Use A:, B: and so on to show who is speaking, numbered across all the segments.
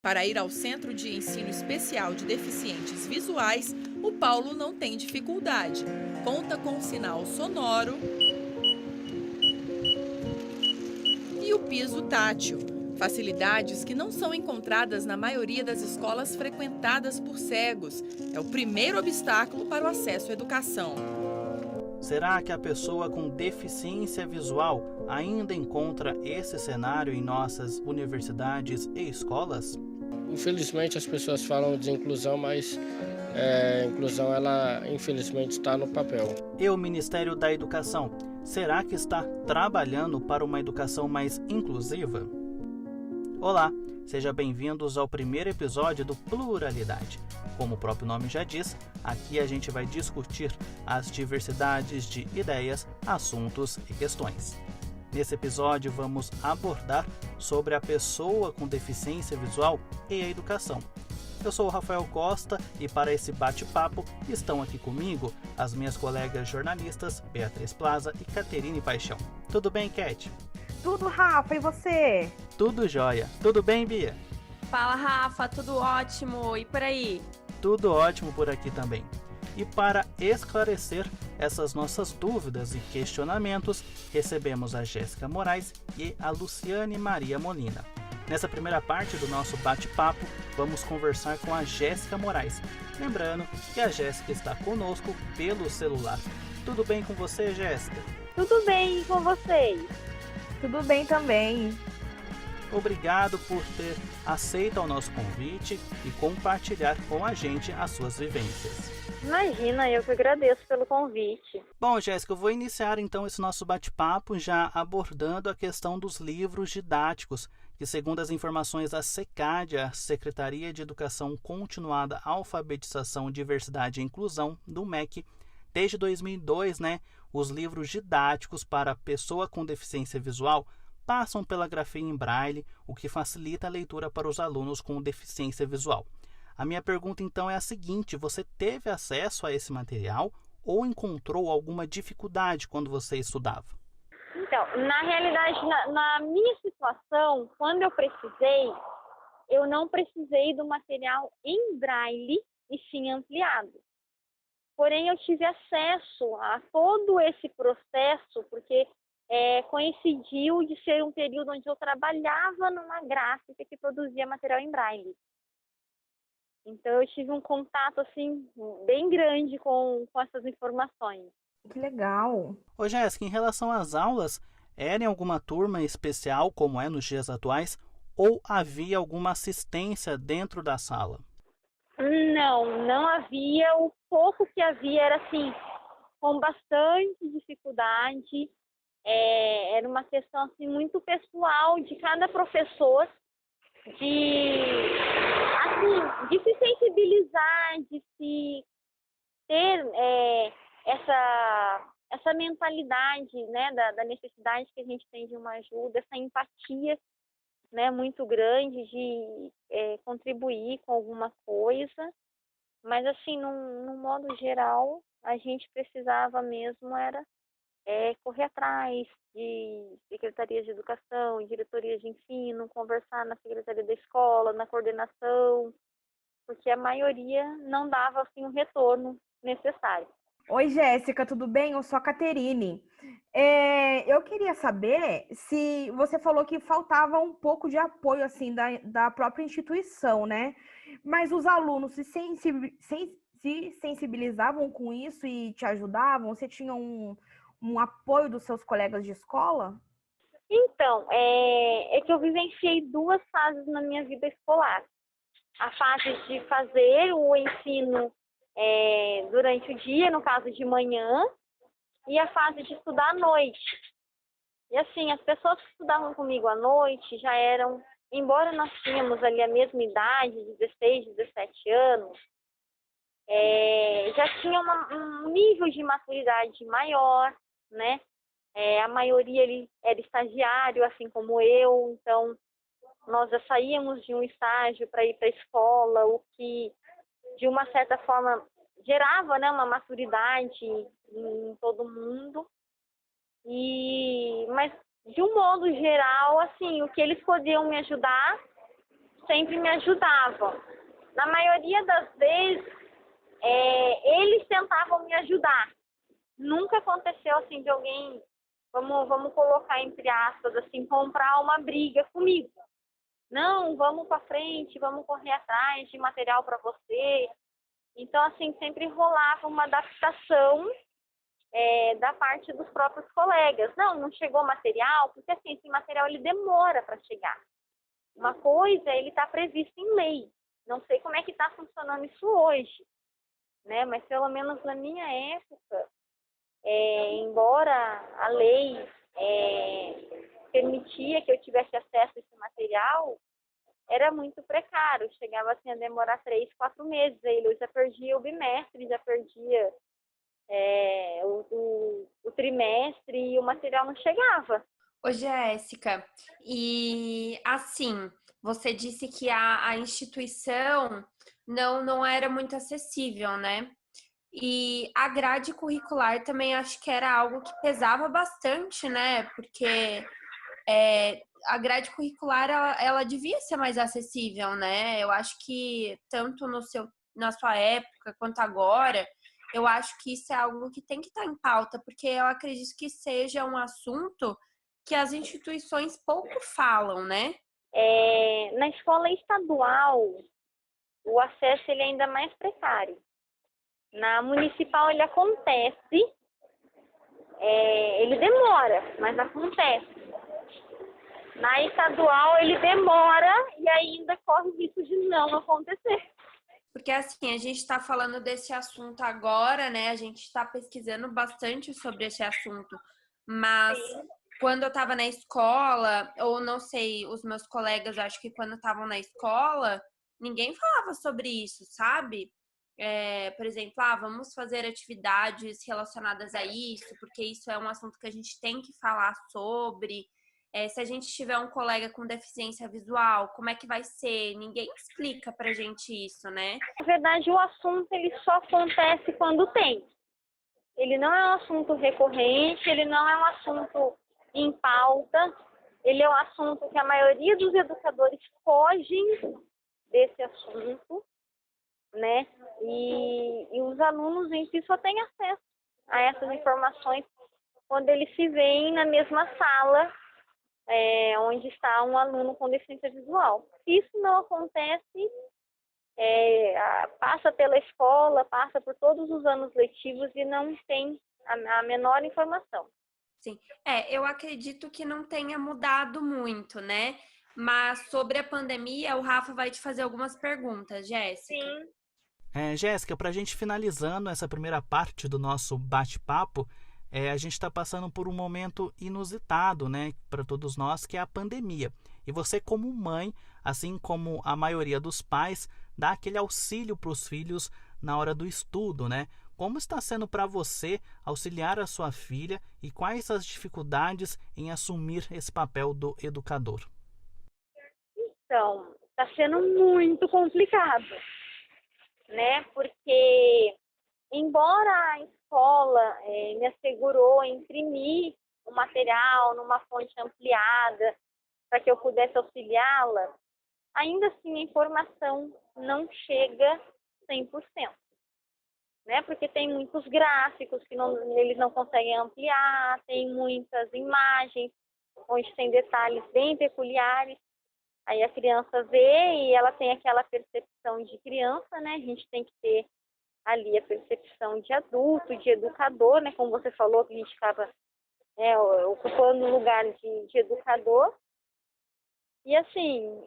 A: Para ir ao Centro de Ensino Especial de Deficientes Visuais, o Paulo não tem dificuldade. Conta com um sinal sonoro e o piso tátil, facilidades que não são encontradas na maioria das escolas frequentadas por cegos. É o primeiro obstáculo para o acesso à educação.
B: Será que a pessoa com deficiência visual ainda encontra esse cenário em nossas universidades e escolas?
C: Infelizmente as pessoas falam de inclusão, mas inclusão ela infelizmente está no papel.
B: E o Ministério da Educação, será que está trabalhando para uma educação mais inclusiva? Olá, sejam bem-vindos ao primeiro episódio do Pluralidade. Como o próprio nome já diz, aqui a gente vai discutir as diversidades de ideias, assuntos e questões. Nesse episódio vamos abordar sobre a pessoa com deficiência visual e a educação. Eu sou o Rafael Costa e para esse bate-papo estão aqui comigo as minhas colegas jornalistas Beatriz Plaza e Caterine Paixão. Tudo bem, Cat?
D: Tudo, Rafa, e você?
B: Tudo jóia. Tudo bem, Bia?
E: Fala, Rafa, tudo ótimo. E por aí?
B: Tudo ótimo por aqui também. E para esclarecer essas nossas dúvidas e questionamentos, recebemos a Jéssica Moraes e a Luciane Maria Molina. Nessa primeira parte do nosso bate-papo, vamos conversar com a Jéssica Moraes. Lembrando que a Jéssica está conosco pelo celular. Tudo bem com você, Jéssica?
F: Tudo bem com vocês?
D: Tudo bem também.
B: Obrigado por ter aceito o nosso convite e compartilhar com a gente as suas vivências.
F: Imagina, eu que agradeço pelo convite.
B: Bom, Jéssica, eu vou iniciar então esse nosso bate-papo já abordando a questão dos livros didáticos, que segundo as informações da SECAD, a Secretaria de Educação Continuada, Alfabetização, Diversidade e Inclusão, do MEC, desde 2002, os livros didáticos para pessoa com deficiência visual passam pela grafia em braille, o que facilita a leitura para os alunos com deficiência visual. A minha pergunta então é a seguinte: você teve acesso a esse material ou encontrou alguma dificuldade quando você estudava?
F: Então, na realidade, na minha situação, quando eu não precisei do material em braille e sim ampliado. Porém, eu tive acesso a todo esse processo, porque coincidiu de ser um período onde eu trabalhava numa gráfica que produzia material em braille. Então, eu tive um contato assim bem grande com essas informações.
D: Que legal.
B: Ô Jéssica, em relação às aulas, era em alguma turma especial, como é nos dias atuais, ou havia alguma assistência dentro da sala?
F: Não havia. O pouco que havia era assim, com bastante dificuldade. Era uma questão assim, muito pessoal de cada professor, de se sensibilizar, de se ter essa mentalidade, da necessidade que a gente tem de uma ajuda, essa empatia, muito grande de contribuir com alguma coisa. Mas assim, num modo geral, a gente precisava mesmo era correr atrás de secretarias de educação, diretorias de ensino, conversar na secretaria da escola, na coordenação, porque a maioria não dava assim, o retorno necessário.
D: Oi, Jéssica, tudo bem? Eu sou a Caterine. Eu queria saber se você falou que faltava um pouco de apoio assim da própria instituição, né? Mas os alunos se sensibilizavam com isso e te ajudavam? Você tinha um apoio dos seus colegas de escola?
F: Então, é que eu vivenciei duas fases na minha vida escolar. A fase de fazer o ensino durante o dia, no caso de manhã, e a fase de estudar à noite. E assim, as pessoas que estudavam comigo à noite já eram, embora nós tínhamos ali a mesma idade, 16, 17 anos, já tinha um nível de maturidade maior, né? A maioria ali era estagiário, assim como eu, então nós já saíamos de um estágio para ir para a escola, o que de uma certa forma gerava, uma maturidade em todo mundo. Mas de um modo geral, assim, o que eles podiam me ajudar sempre me ajudavam. Na maioria das vezes, eles tentavam me ajudar. Nunca aconteceu assim de alguém, vamos colocar entre aspas, assim, comprar uma briga comigo. Não, vamos para frente, vamos correr atrás de material para você. Então, assim, sempre rolava uma adaptação da parte dos próprios colegas. Não chegou material, porque assim, esse material ele demora para chegar. Uma coisa, ele está previsto em lei. Não sei como é que está funcionando isso hoje, né? Mas pelo menos na minha época, embora a lei permitia que eu tivesse acesso a esse material, era muito precário. Chegava assim a demorar 3, 4 meses. Aí eu já perdia o bimestre, já perdia o trimestre e o material não chegava.
E: Ô, Jéssica, e assim, você disse que a instituição não era muito acessível, né? E a grade curricular também acho que era algo que pesava bastante, né? Porque a grade curricular, ela devia ser mais acessível, né? Eu acho que tanto na sua época quanto agora, eu acho que isso é algo que tem que estar em pauta, porque eu acredito que seja um assunto que as instituições pouco falam, né?
F: Na escola estadual, o acesso ele é ainda mais precário. Na municipal ele acontece, ele demora, mas acontece. Na estadual ele demora e ainda corre o risco de não acontecer.
E: Porque assim, a gente está falando desse assunto agora, né? A gente está pesquisando bastante sobre esse assunto, mas quando eu estava na escola, ou não sei, os meus colegas, acho que quando estavam na escola, ninguém falava sobre isso, sabe? Por exemplo, vamos fazer atividades relacionadas a isso, porque isso é um assunto que a gente tem que falar sobre. Se a gente tiver um colega com deficiência visual, como é que vai ser? Ninguém explica pra gente isso, né?
F: Na verdade, o assunto ele só acontece quando tem. Ele não é um assunto recorrente, ele não é um assunto em pauta, ele é um assunto que a maioria dos educadores fogem desse assunto, né? E os alunos em si só têm acesso a essas informações quando eles se veem na mesma sala onde está um aluno com deficiência visual. Se isso não acontece, passa pela escola, passa por todos os anos letivos e não tem a menor informação.
E: Sim, eu acredito que não tenha mudado muito, né? Mas sobre a pandemia, o Rafa vai te fazer algumas perguntas, Jéssica.
F: Sim.
B: Jéssica, para a gente finalizando essa primeira parte do nosso bate-papo, a gente está passando por um momento inusitado, né, para todos nós, que é a pandemia. E você, como mãe, assim como a maioria dos pais, dá aquele auxílio para os filhos na hora do estudo, né? Como está sendo para você auxiliar a sua filha e quais as dificuldades em assumir esse papel do educador?
F: Então, está sendo muito complicado, né? Porque, embora a escola me assegurou imprimir o material numa fonte ampliada para que eu pudesse auxiliá-la, ainda assim a informação não chega 100%, né? Porque tem muitos gráficos que eles não conseguem ampliar, tem muitas imagens onde tem detalhes bem peculiares. Aí a criança vê e ela tem aquela percepção de criança, né? A gente tem que ter ali a percepção de adulto, de educador, né? Como você falou, que a gente acaba ocupando o lugar de educador. E assim,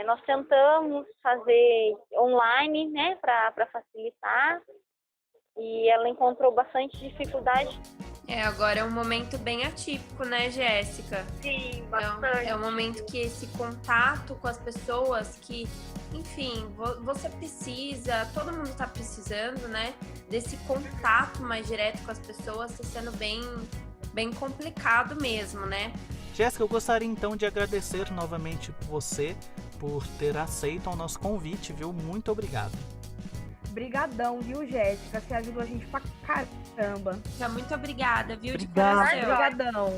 F: nós tentamos fazer online, né? Para facilitar. E ela encontrou bastante dificuldade.
E: Agora é um momento bem atípico, né, Jéssica?
F: Sim, bastante.
E: É um momento que esse contato com as pessoas que, enfim, você precisa, todo mundo está precisando, né, desse contato mais direto com as pessoas, está sendo bem complicado mesmo, né?
B: Jéssica, eu gostaria então de agradecer novamente você por ter aceito o nosso convite, viu? Muito obrigado.
D: Brigadão, viu, Jéssica? Você ajudou a gente pra caramba.
E: Muito obrigada, viu?
B: Obrigado.
E: De coração.
D: Brigadão.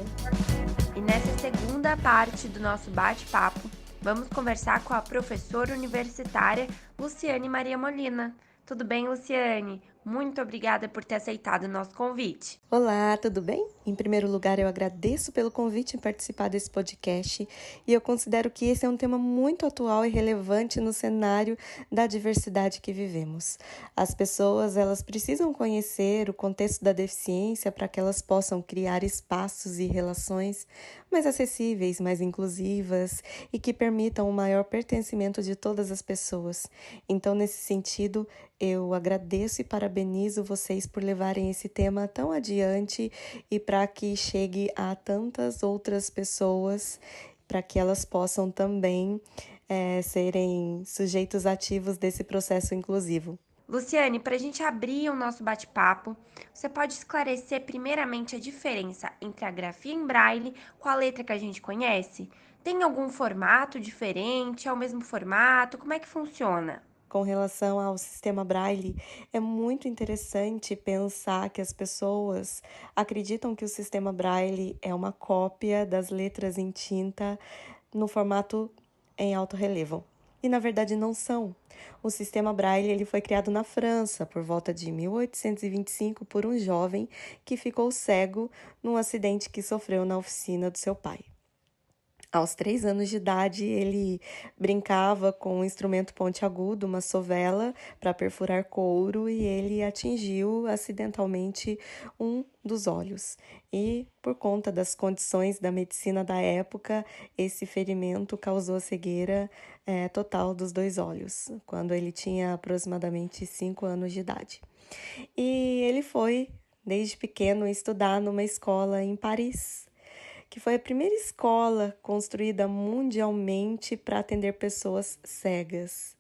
E: E nessa segunda parte do nosso bate-papo,
G: Vamos conversar com a professora universitária Luciane Maria Molina. Tudo bem, Luciane? Muito obrigada por ter aceitado o nosso convite.
H: Olá, tudo bem? Em primeiro lugar, eu agradeço pelo convite em participar desse podcast e eu considero que esse é um tema muito atual e relevante no cenário da diversidade que vivemos. As pessoas, elas precisam conhecer o contexto da deficiência para que elas possam criar espaços e relações mais acessíveis, mais inclusivas e que permitam um maior pertencimento de todas as pessoas. Então, nesse sentido, eu agradeço e parabenizo vocês por levarem esse tema tão adiante e para que chegue a tantas outras pessoas, para que elas possam também serem sujeitos ativos desse processo inclusivo.
G: Luciane, para a gente abrir o nosso bate-papo, você pode esclarecer primeiramente a diferença entre a grafia em braille com a letra que a gente conhece? Tem algum formato diferente? É o mesmo formato? Como é que funciona?
H: Com relação ao sistema Braille, é muito interessante pensar que as pessoas acreditam que o sistema Braille é uma cópia das letras em tinta no formato em alto relevo. E, na verdade, não são. O sistema Braille ele foi criado na França por volta de 1825 por um jovem que ficou cego num acidente que sofreu na oficina do seu pai. Aos 3 anos de idade, ele brincava com um instrumento pontiagudo, uma sovela, para perfurar couro e ele atingiu acidentalmente um dos olhos. E, por conta das condições da medicina da época, esse ferimento causou a cegueira total dos 2 olhos, quando ele tinha aproximadamente 5 anos de idade. E ele foi, desde pequeno, estudar numa escola em Paris, que foi a primeira escola construída mundialmente para atender pessoas cegas.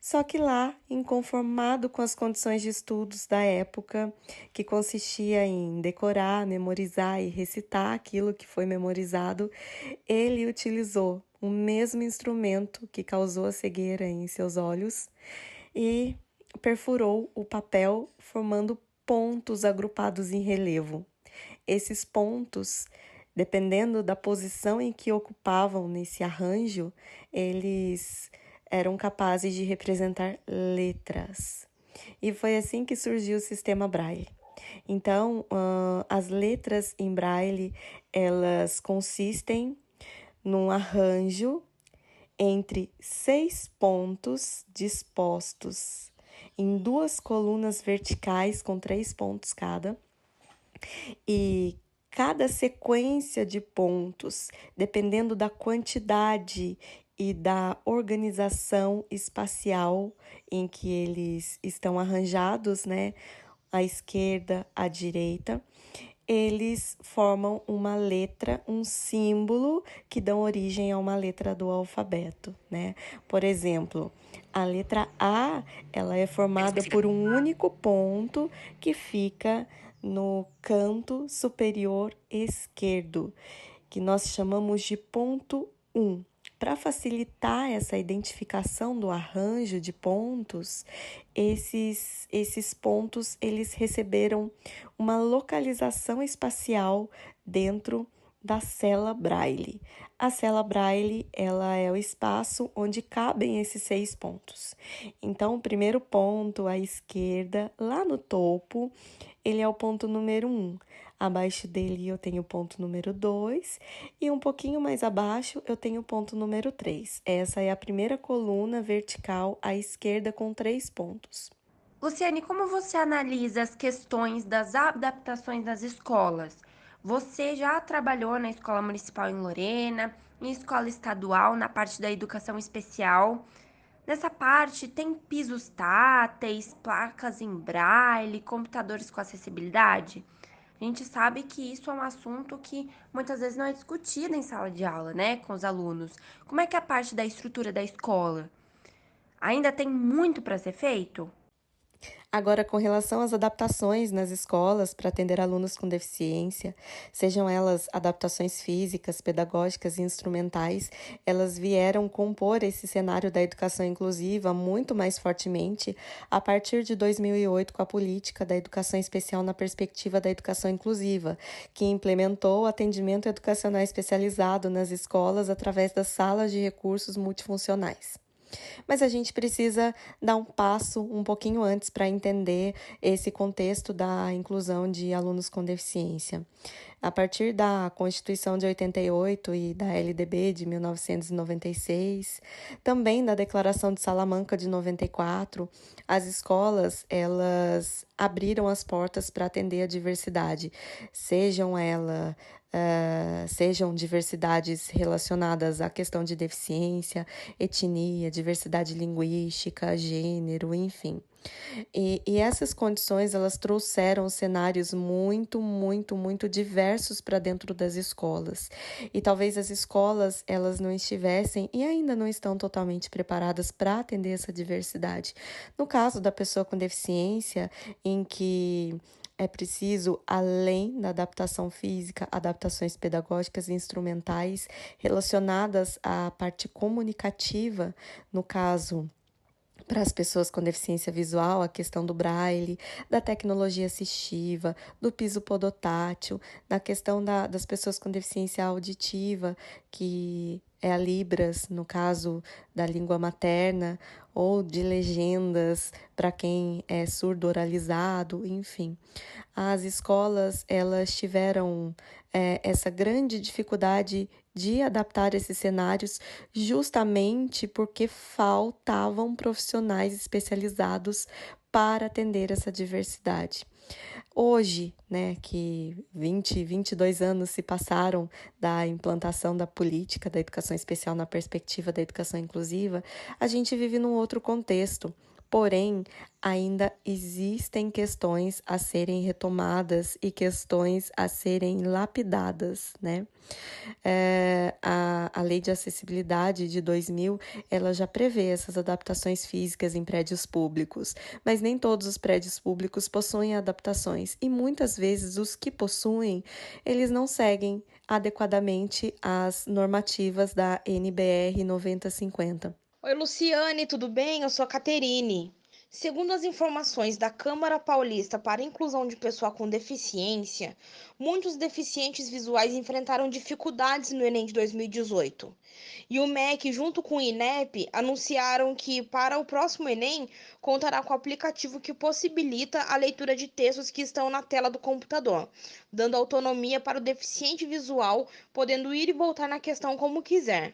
H: Só que lá, inconformado com as condições de estudos da época, que consistia em decorar, memorizar e recitar aquilo que foi memorizado, ele utilizou o mesmo instrumento que causou a cegueira em seus olhos e perfurou o papel, formando pontos agrupados em relevo. Esses pontos, dependendo da posição em que ocupavam nesse arranjo, eles eram capazes de representar letras. E foi assim que surgiu o sistema Braille. Então, as letras em Braille, elas consistem num arranjo entre 6 pontos dispostos em 2 colunas verticais com 3 pontos cada, e cada sequência de pontos, dependendo da quantidade e da organização espacial em que eles estão arranjados, né? À esquerda, à direita, eles formam uma letra, um símbolo que dão origem a uma letra do alfabeto, né? Por exemplo, a letra A, ela é formada por um único ponto que fica no canto superior esquerdo, que nós chamamos de ponto 1. Para facilitar essa identificação do arranjo de pontos, esses pontos eles receberam uma localização espacial dentro da cela Braille. A cela Braille, ela é o espaço onde cabem esses 6 pontos. Então, o primeiro ponto à esquerda, lá no topo, ele é o ponto número 1. Abaixo dele eu tenho o ponto número 2 e um pouquinho mais abaixo eu tenho o ponto número 3. Essa é a primeira coluna vertical à esquerda com 3 pontos.
G: Luciane, como você analisa as questões das adaptações das escolas? Você já trabalhou na escola municipal em Lorena, em escola estadual, na parte da educação especial. Nessa parte, tem pisos táteis, placas em braille, computadores com acessibilidade? A gente sabe que isso é um assunto que muitas vezes não é discutido em sala de aula, né, com os alunos. Como é que é a parte da estrutura da escola? Ainda tem muito para ser feito?
H: Agora, com relação às adaptações nas escolas para atender alunos com deficiência, sejam elas adaptações físicas, pedagógicas e instrumentais, elas vieram compor esse cenário da educação inclusiva muito mais fortemente a partir de 2008, com a política da educação especial na perspectiva da educação inclusiva, que implementou o atendimento educacional especializado nas escolas através das salas de recursos multifuncionais. Mas a gente precisa dar um passo um pouquinho antes para entender esse contexto da inclusão de alunos com deficiência. A partir da Constituição de 88 e da LDB de 1996, também da Declaração de Salamanca de 94, as escolas elas abriram as portas para atender a diversidade, sejam diversidades relacionadas à questão de deficiência, etnia, diversidade linguística, gênero, enfim. E essas condições, elas trouxeram cenários muito, muito, muito diversos para dentro das escolas. E talvez as escolas, elas não estivessem e ainda não estão totalmente preparadas para atender essa diversidade. No caso da pessoa com deficiência, em que é preciso, além da adaptação física, adaptações pedagógicas e instrumentais relacionadas à parte comunicativa, no caso, para as pessoas com deficiência visual, a questão do braille, da tecnologia assistiva, do piso podotátil, na questão das pessoas com deficiência auditiva, que é a Libras, no caso da língua materna, ou de legendas para quem é surdo oralizado, enfim. As escolas, elas tiveram essa grande dificuldade de adaptar esses cenários justamente porque faltavam profissionais especializados para atender essa diversidade. Hoje, né, que 22 anos se passaram da implantação da política da educação especial na perspectiva da educação inclusiva, a gente vive num outro contexto. Porém, ainda existem questões a serem retomadas e questões a serem lapidadas, né? A Lei de Acessibilidade de 2000, ela já prevê essas adaptações físicas em prédios públicos, mas nem todos os prédios públicos possuem adaptações e muitas vezes os que possuem, eles não seguem adequadamente as normativas da NBR 9050.
I: Oi, Luciane, tudo bem? Eu sou a Caterine. Segundo as informações da Câmara Paulista para a Inclusão de Pessoa com Deficiência, muitos deficientes visuais enfrentaram dificuldades no Enem de 2018. E o MEC, junto com o INEP, anunciaram que, para o próximo Enem, contará com o aplicativo que possibilita a leitura de textos que estão na tela do computador, dando autonomia para o deficiente visual, podendo ir e voltar na questão como quiser.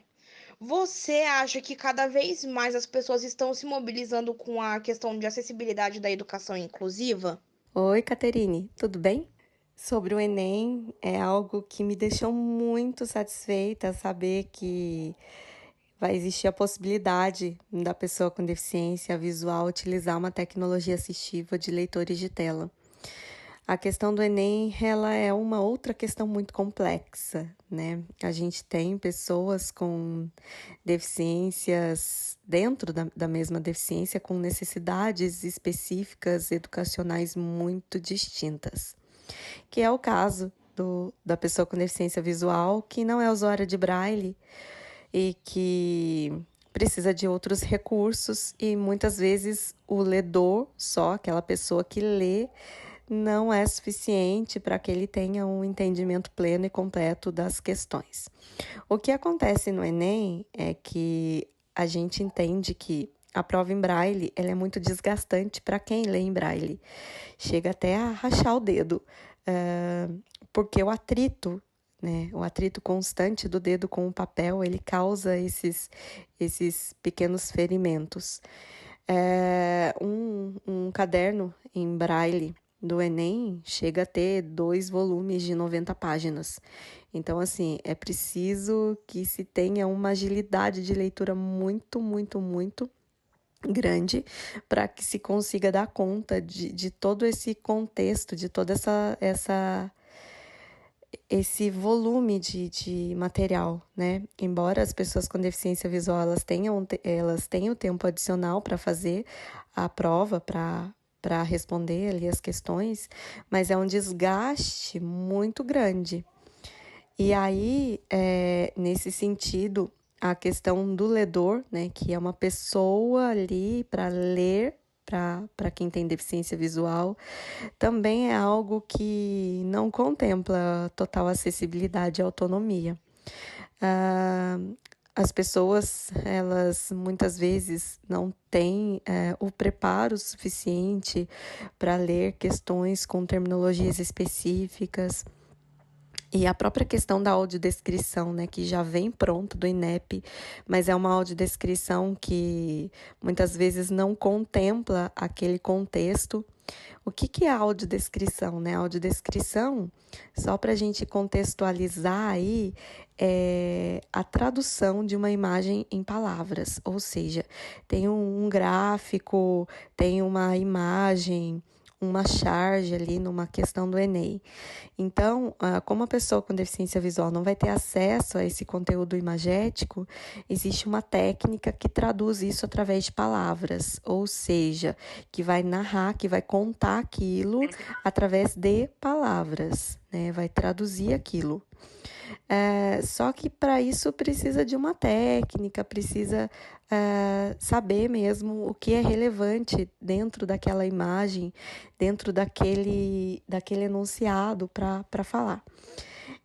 I: Você acha que cada vez mais as pessoas estão se mobilizando com a questão de acessibilidade da educação inclusiva?
H: Oi, Caterine, tudo bem? Sobre o Enem, é algo que me deixou muito satisfeita saber que vai existir a possibilidade da pessoa com deficiência visual utilizar uma tecnologia assistiva de leitores de tela. A questão do Enem, ela é uma outra questão muito complexa, né? A gente tem pessoas com deficiências, dentro da mesma deficiência, com necessidades específicas educacionais muito distintas, que é o caso da pessoa com deficiência visual, que não é usuária de braille e que precisa de outros recursos e muitas vezes o ledor, só aquela pessoa que lê, não é suficiente para que ele tenha um entendimento pleno e completo das questões. O que acontece no Enem é que a gente entende que a prova em braille ela é muito desgastante para quem lê em braille. Chega até a rachar o dedo, porque o atrito, né, o atrito constante do dedo com o papel, ele causa esses pequenos ferimentos. Um caderno em braille do Enem chega a ter 2 volumes de 90 páginas. Então, assim, é preciso que se tenha uma agilidade de leitura muito, muito, muito grande para que se consiga dar conta de todo esse contexto, de toda esse volume de material, né? Embora as pessoas com deficiência visual elas tenham tempo adicional para fazer a prova, para para responder ali as questões, mas é um desgaste muito grande. E aí, nesse sentido, a questão do ledor, né, que é uma pessoa ali para ler, para quem tem deficiência visual, também é algo que não contempla total acessibilidade e autonomia. As pessoas, elas muitas vezes não têm o preparo suficiente para ler questões com terminologias específicas. E a própria questão da audiodescrição, né, que já vem pronto do INEP, mas é uma audiodescrição que muitas vezes não contempla aquele contexto. O que é a audiodescrição, né? A audiodescrição, só para a gente contextualizar aí, é a tradução de uma imagem em palavras, ou seja, tem um gráfico, tem uma imagem, uma charge ali numa questão do Enem. Então, como a pessoa com deficiência visual não vai ter acesso a esse conteúdo imagético, existe uma técnica que traduz isso através de palavras, ou seja, que vai narrar, que vai contar aquilo através de palavras, né? Vai traduzir aquilo. Só que para isso precisa de uma técnica, precisa saber mesmo o que é relevante dentro daquela imagem, dentro daquele enunciado para falar.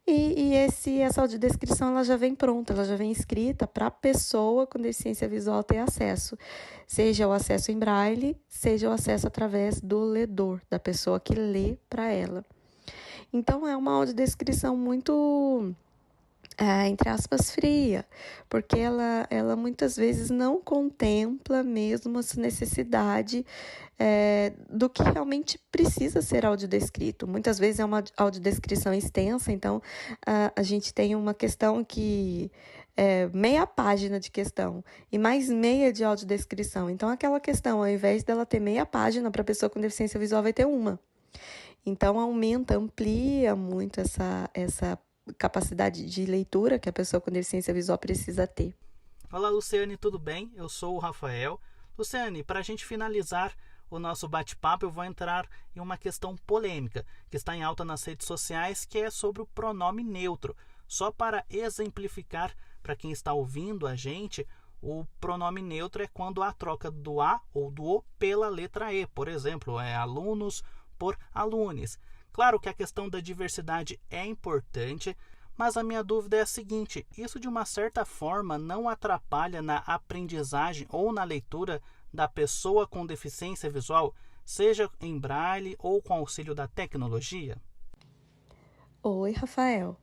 H: E essa audiodescrição ela já vem pronta, ela já vem escrita para a pessoa com deficiência visual ter acesso, seja o acesso em braille, seja o acesso através do ledor, da pessoa que lê para ela. Então, é uma audiodescrição muito, entre aspas, fria, porque ela muitas vezes não contempla mesmo essa necessidade do que realmente precisa ser audiodescrito. Muitas vezes é uma audiodescrição extensa, então a gente tem uma questão que meia página de questão e mais meia de audiodescrição. Então, aquela questão, ao invés dela ter meia página, para a pessoa com deficiência visual vai ter uma. Então, amplia muito essa capacidade de leitura que a pessoa com deficiência visual precisa ter.
B: Olá, Luciane, tudo bem? Eu sou o Rafael. Luciane, para a gente finalizar o nosso bate-papo, eu vou entrar em uma questão polêmica que está em alta nas redes sociais, que é sobre o pronome neutro. Só para exemplificar para quem está ouvindo a gente, o pronome neutro é quando há troca do A ou do O pela letra E. Por exemplo, alunos por alunos. Claro que a questão da diversidade é importante, mas a minha dúvida é a seguinte: isso de uma certa forma não atrapalha na aprendizagem ou na leitura da pessoa com deficiência visual, seja em braille ou com auxílio da tecnologia?
H: Oi, Rafael.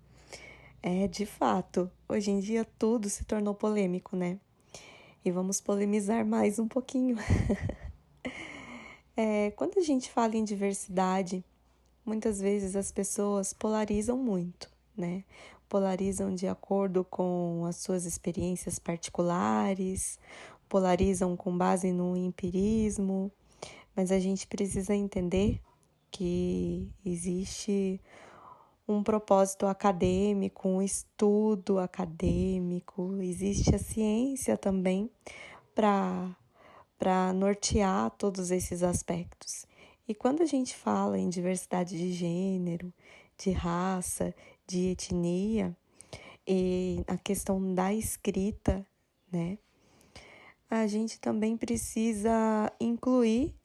H: De fato, hoje em dia tudo se tornou polêmico, né? E vamos polemizar mais um pouquinho. Quando a gente fala em diversidade, muitas vezes as pessoas polarizam muito, né? Polarizam de acordo com as suas experiências particulares, polarizam com base no empirismo, mas a gente precisa entender que existe um propósito acadêmico, um estudo acadêmico, existe a ciência também para nortear todos esses aspectos. E quando a gente fala em diversidade de gênero, de raça, de etnia, e a questão da escrita, né, a gente também precisa incluir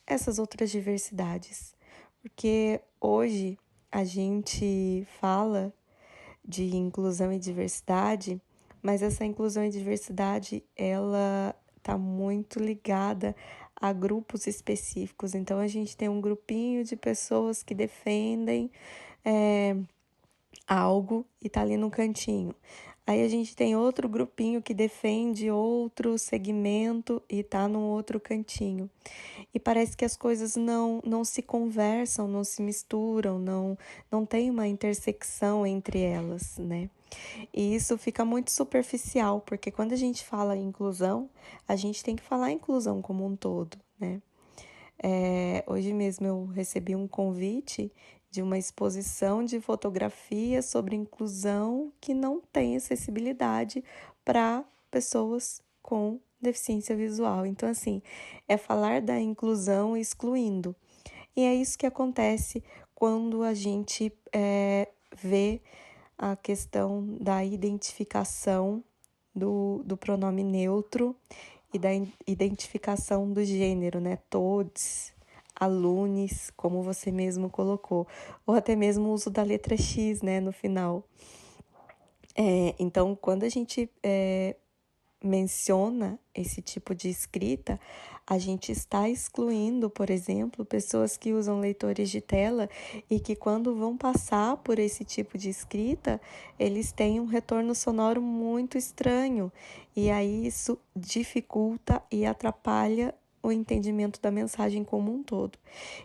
H: essas outras diversidades, porque hoje a gente fala de inclusão e diversidade, mas essa inclusão e diversidade, ela está muito ligada a grupos específicos. Então, a gente tem um grupinho de pessoas que defendem algo e está ali no cantinho. Aí a gente tem outro grupinho que defende outro segmento e está no outro cantinho. E parece que as coisas não se conversam, não se misturam, não tem uma intersecção entre elas, né? E isso fica muito superficial, porque quando a gente fala em inclusão, a gente tem que falar inclusão como um todo, né? Hoje mesmo eu recebi um convite de uma exposição de fotografia sobre inclusão que não tem acessibilidade para pessoas com deficiência visual. Então, assim, é falar da inclusão excluindo. E é isso que acontece quando a gente vê a questão da identificação do pronome neutro e da identificação do gênero, né? Todes, alunos, como você mesmo colocou, ou até mesmo o uso da letra X, né, no final. Então, quando a gente menciona esse tipo de escrita, a gente está excluindo, por exemplo, pessoas que usam leitores de tela e que quando vão passar por esse tipo de escrita, eles têm um retorno sonoro muito estranho. E aí isso dificulta e atrapalha o entendimento da mensagem como um todo.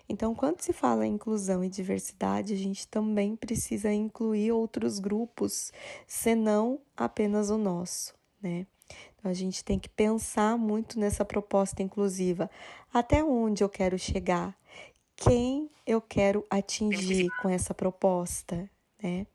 H: Então, quando se fala em inclusão e diversidade, a gente também precisa incluir outros grupos, senão apenas o nosso, né? Então, a gente tem que pensar muito nessa proposta inclusiva. Até onde eu quero chegar? Quem eu quero atingir com essa proposta, né?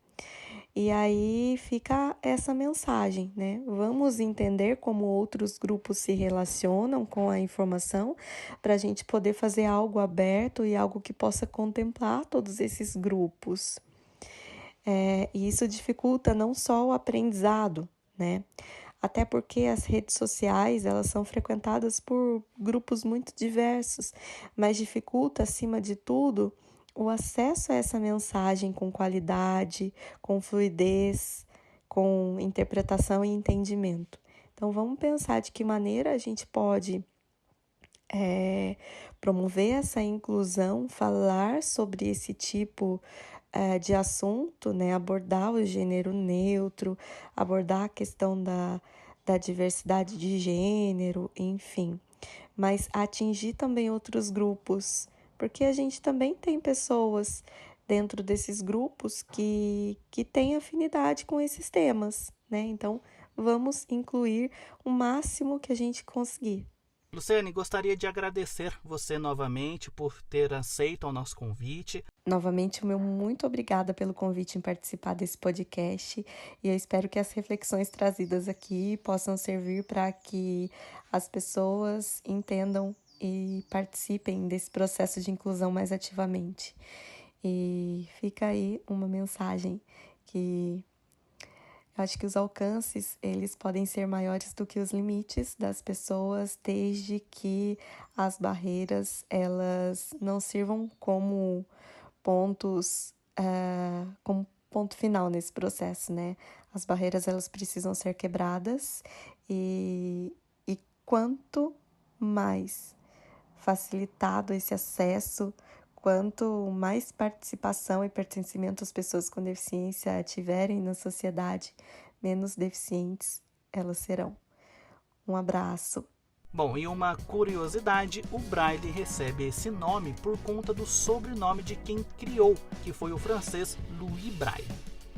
H: E aí fica essa mensagem, né? Vamos entender como outros grupos se relacionam com a informação para a gente poder fazer algo aberto e algo que possa contemplar todos esses grupos. E isso dificulta não só o aprendizado, né? Até porque as redes sociais, elas são frequentadas por grupos muito diversos, mas dificulta, acima de tudo, o acesso a essa mensagem com qualidade, com fluidez, com interpretação e entendimento. Então, vamos pensar de que maneira a gente pode promover essa inclusão, falar sobre esse tipo de assunto, né? Abordar o gênero neutro, abordar a questão da diversidade de gênero, enfim. Mas atingir também outros grupos, porque a gente também tem pessoas dentro desses grupos que têm afinidade com esses temas, né? Então, vamos incluir o máximo que a gente conseguir.
B: Luciane, gostaria de agradecer você novamente por ter aceito o nosso convite.
H: Novamente, o meu muito obrigada pelo convite em participar desse podcast e eu espero que as reflexões trazidas aqui possam servir para que as pessoas entendam e participem desse processo de inclusão mais ativamente. E fica aí uma mensagem que eu acho que os alcances, eles podem ser maiores do que os limites das pessoas, desde que as barreiras, elas não sirvam como pontos, como ponto final nesse processo, né? As barreiras, elas precisam ser quebradas e quanto mais facilitado esse acesso, quanto mais participação e pertencimento as pessoas com deficiência tiverem na sociedade, menos deficientes elas serão. Um abraço.
B: Bom, e uma curiosidade, o Braille recebe esse nome por conta do sobrenome de quem criou, que foi o francês Louis Braille.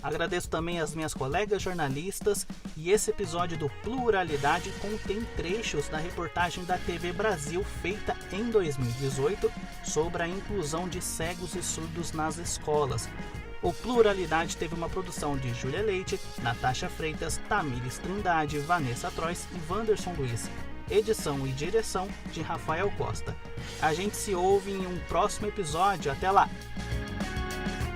B: Agradeço também às minhas colegas jornalistas e esse episódio do Pluralidade contém trechos da reportagem da TV Brasil feita em 2018 sobre a inclusão de cegos e surdos nas escolas. O Pluralidade teve uma produção de Júlia Leite, Natasha Freitas, Tamires Trindade, Vanessa Trois e Wanderson Luiz. Edição e direção de Rafael Costa. A gente se ouve em um próximo episódio. Até lá!